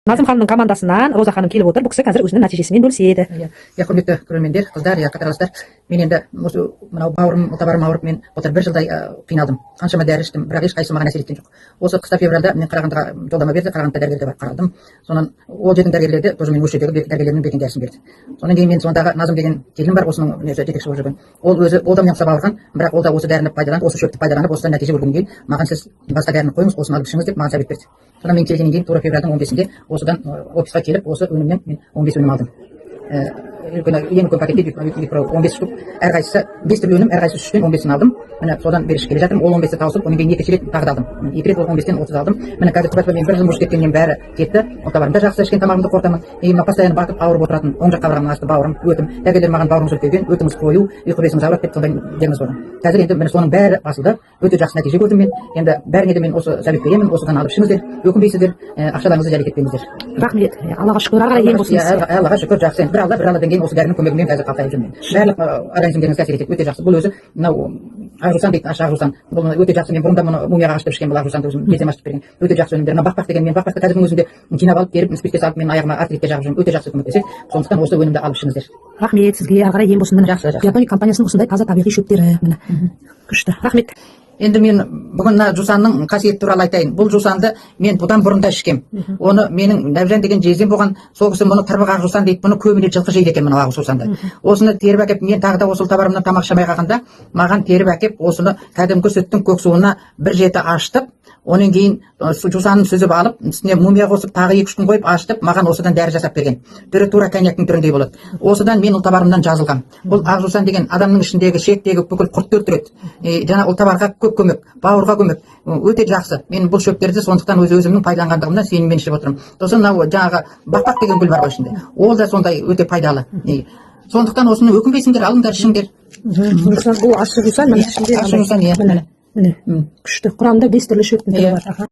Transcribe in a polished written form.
Назым ханымның командасынан Роза ханым келіп отыр. Бұл кісі қазір өзінің нәтижесімен бөліседі. Иә, құрметті көрермендер, қыздар, қатарластар, мен енді осы мынау бауырым, отабарым ауырып, мен былтыр 1 жылдай қиналдым. Қаншама дәрі іштім, бірақ ешқайсысы маған әсер еткен жоқ. Осы қыста февральда мен Қарағандыға жолдама берді, Қарағандыда дәрігерге барып қаралдым. Сонан ол жердің дәрігерлері тоже мен осы жердегі дәрігерлердің берген дәрісін берді. Сонан кейін мен сондағы Назым деген келін бар, осының жетекші болып жүрген. Ол да мен ұқсап алған, бірақ ол да осы дәріні пайдаланып, осы шөпті пайдаланып, осыдан нәтиже көргеннен кейін маған сіз басқа дәріні қойыңыз, осыны алып ішіңіз деп маған совет берді. Сонан мен келгеннен кейін тура февральдың 15-інде осыдан офисқа келіп, осы өнімнен мен 15 өнім алдым. Ең үлкен пакетте 15 штук, әрқайсысы 5 түрлі өнім, әрқайсысы 3-тен 15-ін алдым. Міне содан бері келе жатырмын. Ол 15-ті тауысып, онан кейін екінші рет тағы да алдым. 2 рет ол 15-тен 30 алдым. Міне қазір мен 1 жыл мұрыш кеткеннен бәрі кетті. Отабарым да жақсы, ішкен тамағымды қорытамын. Мына постоянно батып ауырып отыратын, оң жақ қабырғамның асты бауырым, өтім. Дәрігерлер маған бауырыңыз өтпеген, өтіңіз қою, ұйқы безіңіз ауырады деп сондай диагноз қойған. Қазір енді міне соның бәрі басылды. Өте жақсы нәтиже көрдім мен. Енді бәріңе де мен осы совет беремін, осыдан алып ішіңіздер, өкінбейсіздер, ақшаларыңызды жария кетпеңіздер. Рахмет. Аллаға шүкір, ары қарай ем болсын. Аллаға шүкір, жақсы. Бір алладан кейін осы дәрінің көмегімен қазір қалқайып жүрмін. Барлық организмдеріңізге әсер етеді, өте жақсы. Бұл өзі мынау Ақжусан дейді, Ақжусан. Бұл өте жақсы. Мен бұрында мұны мумияға ашытып ішкен, бұл Ақжусанды өзім кезден ашытып берген. Өте жақсы өнімдер. Мына бақбақ деген, мен бақбақты қазірдің өзінде жинап алып беріп, спиртке салып, мен аяғыма артритке жағып жүрмін. Өте жақсы көмектеседі. Сондықтан осы өнімді алып ішіңіздер. Рахмет сізге, ары қарай ем болсын. Міне Биотоник компаниясының осындай таза табиғи шөптері. Міне күшті. Рахмет. Енді мен бүгін мына жусанның қасиеті туралы айтайын. Бұл жусанды мен бұдан бұрын да ішкем. Оны менің Нәбжан деген жездем болған, сол кісі мұны тырбық ақ жусан дейді, бұны көбіне жылқы жейді екен мына ақ жусанды. Осыны теріп әкеп, мен тағы да осы ұлтабарымнан тамақ ішемей қалғанда, маған теріп әкеп, осыны кәдімгі сүттің көк суына 1 жеті ашытып, онан кейін жусанын сүзіп алып, үстіне мумия қосып, тағы 2-3 күн қойып ашытып, маған осыдан дәрі жасап берген. Түрі тура коньяктың түріндей болады. Осыдан мен ұлтабарымнан жазылғам. Бұл ақ жусан деген адамның ішіндегі шектегі бүкіл құртты өлтіреді. Жаңа ұлтабарға көп көмек, бауырға көмек, өте жақсы. Мен бұл шөптерді сондықтан өзімнің пайдаланғандығымнан сеніммен ішіп отырмын. Сосын мынау жаңағы бақбақ деген гүл бар ғой ішінде. Ол да сондай өте пайдалы. Сондықтан осыны өкінбейсіңдер, алыңдар, ішіңдер. Бұл ащы жусан, ащы жусан, иә. Міне күшті. Құрамында 5 түрлі шөптің түрі бар.